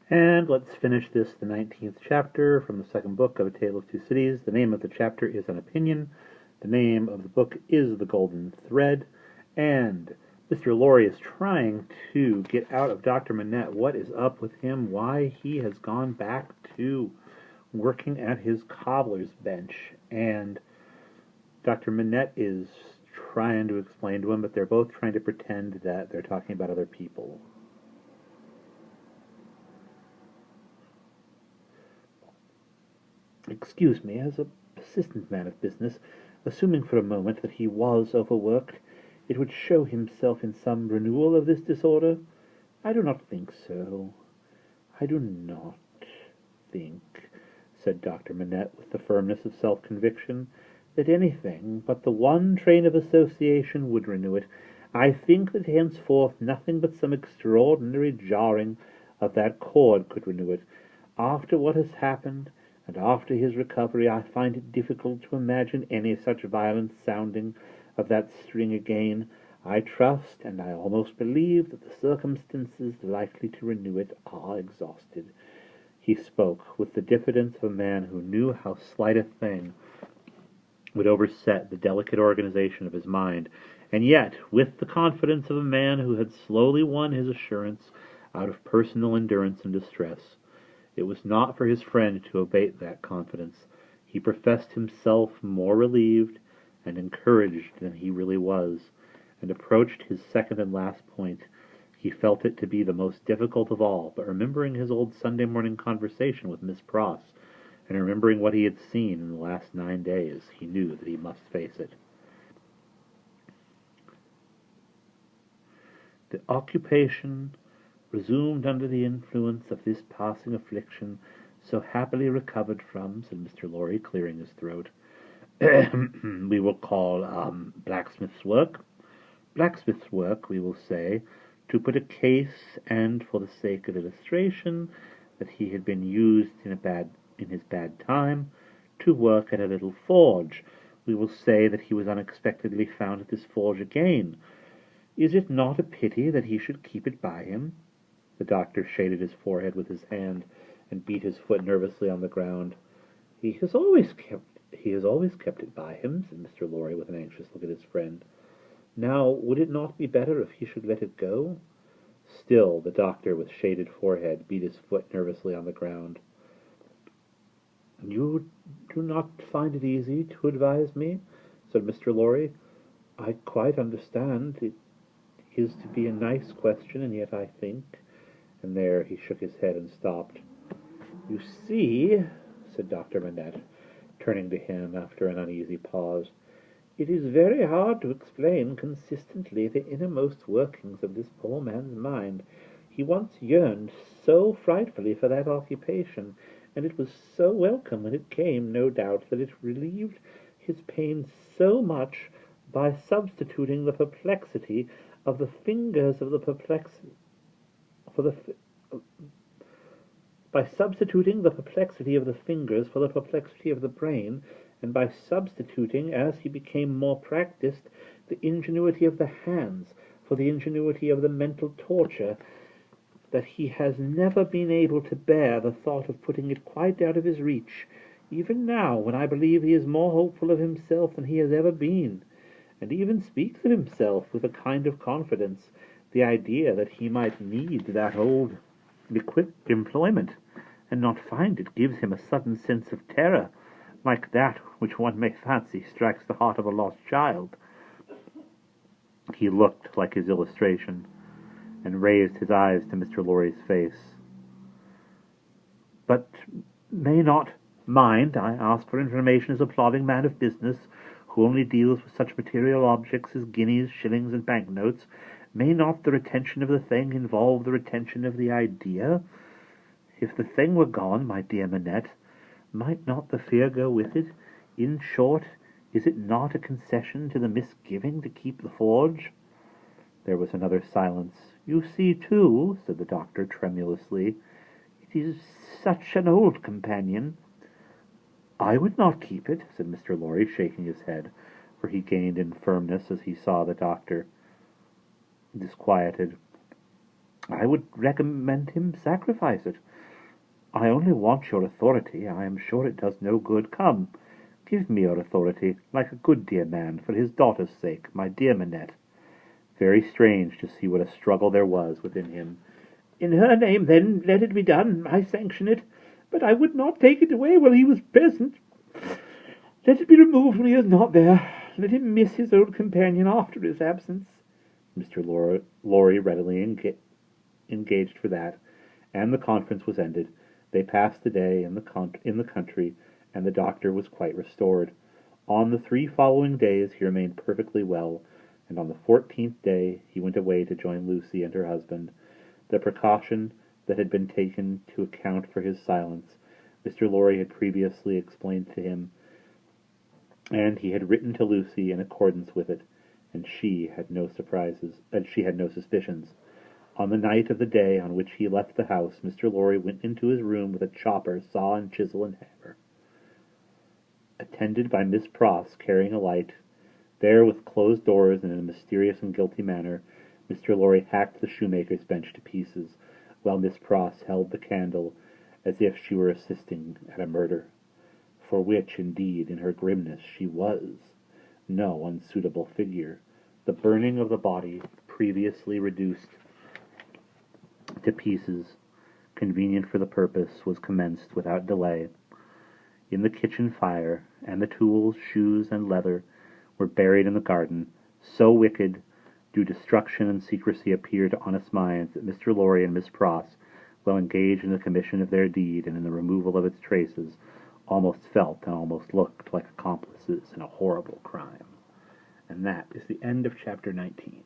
And let's finish this, the 19th chapter from the second book of A Tale of Two Cities. The name of the chapter is An Opinion. The name of the book is The Golden Thread. And Mr. Lorry is trying to get out of Dr. Manette what is up with him, why he has gone back to working at his cobbler's bench. And Dr. Manette is trying to explain to him, but they're both trying to pretend that they're talking about other people. Excuse me, as a persistent man of business, assuming for a moment that he was overworked, it would show himself in some renewal of this disorder? I do not think so. I do not think, said Dr. Manette with the firmness of self-conviction, that anything but the one train of association would renew it. I think that henceforth nothing but some extraordinary jarring of that cord could renew it. After what has happened, and after his recovery, I find it difficult to imagine any such violent sounding of that string again. I trust, and I almost believe, that the circumstances likely to renew it are exhausted. He spoke with the diffidence of a man who knew how slight a thing would overset the delicate organization of his mind, and yet with the confidence of a man who had slowly won his assurance out of personal endurance and distress. It was not for his friend to abate that confidence. He professed himself more relieved and encouraged than he really was, and approached his second and last point. He felt it to be the most difficult of all, but remembering his old Sunday morning conversation with Miss Pross, and remembering what he had seen in the last 9 days, he knew that he must face it. The occupation resumed under the influence of this passing affliction, so happily recovered from, said Mr. Lorry, clearing his throat, we will call blacksmith's work. Blacksmith's work, we will say, to put a case, and for the sake of illustration, that he had been used in his bad time to work at a little forge. We will say that he was unexpectedly found at this forge again. Is it not a pity that he should keep it by him? The doctor shaded his forehead with his hand and beat his foot nervously on the ground. He has always kept it by him, said Mr. Lorry with an anxious look at his friend. Now, would it not be better if he should let it go? Still, the doctor, with shaded forehead, beat his foot nervously on the ground. You do not find it easy to advise me, said Mr. Lorry. I quite understand. It is to be a nice question, and yet I think... And there he shook his head and stopped. You see, said Dr. Manette, turning to him after an uneasy pause, it is very hard to explain consistently the innermost workings of this poor man's mind. He once yearned so frightfully for that occupation, and it was so welcome when it came, no doubt, that it relieved his pain so much by substituting the perplexity of the fingers of the perplexity by substituting the perplexity of the fingers for the perplexity of the brain, and by substituting, as he became more practised, the ingenuity of the hands for the ingenuity of the mental torture, that he has never been able to bear the thought of putting it quite out of his reach, even now, when I believe he is more hopeful of himself than he has ever been, and even speaks of himself with a kind of confidence. The idea that he might need that old equipped employment and not find it gives him a sudden sense of terror, like that which one may fancy strikes the heart of a lost child. He looked like his illustration, and raised his eyes to Mr. Lorry's face. But may not mind, I ask for information as a plodding man of business, who only deals with such material objects as guineas, shillings, and banknotes. May not the retention of the thing involve the retention of the idea? If the thing were gone, my dear Manette, might not the fear go with it? In short, is it not a concession to the misgiving to keep the forge? There was another silence. You see, too, said the doctor tremulously, it is such an old companion. I would not keep it, said Mr. Lorry, shaking his head, for he gained in firmness as he saw the doctor disquieted. I would recommend him sacrifice it. I only want your authority. I am sure it does no good. Come, give me your authority, like a good dear man, for his daughter's sake, my dear Manette. Very strange to see what a struggle there was within him. In her name, then, let it be done. I sanction it, but I would not take it away while he was present. Let it be removed when he is not there. Let him miss his old companion after his absence. Mr. Lorry readily engaged for that, and the conference was ended. They passed the day in the country, and the doctor was quite restored. On the 3 following days he remained perfectly well, and on the 14th day he went away to join Lucy and her husband. The precaution that had been taken to account for his silence, Mr. Lorry had previously explained to him, and he had written to Lucy in accordance with it, and she had no suspicions. On the night of the day on which he left the house, Mr. Lorry went into his room with a chopper, saw and chisel and hammer. Attended by Miss Pross carrying a light, there with closed doors and in a mysterious and guilty manner, Mr. Lorry hacked the shoemaker's bench to pieces, while Miss Pross held the candle as if she were assisting at a murder, for which, indeed, in her grimness, she was no unsuitable figure. The burning of the body, previously reduced to pieces convenient for the purpose, was commenced without delay. In the kitchen fire, and the tools, shoes, and leather were buried in the garden. So wicked do destruction and secrecy appear to honest minds that Mr. Lorry and Miss Pross, while engaged in the commission of their deed and in the removal of its traces, almost felt and almost looked like accomplices in a horrible crime. And that is the end of chapter 19.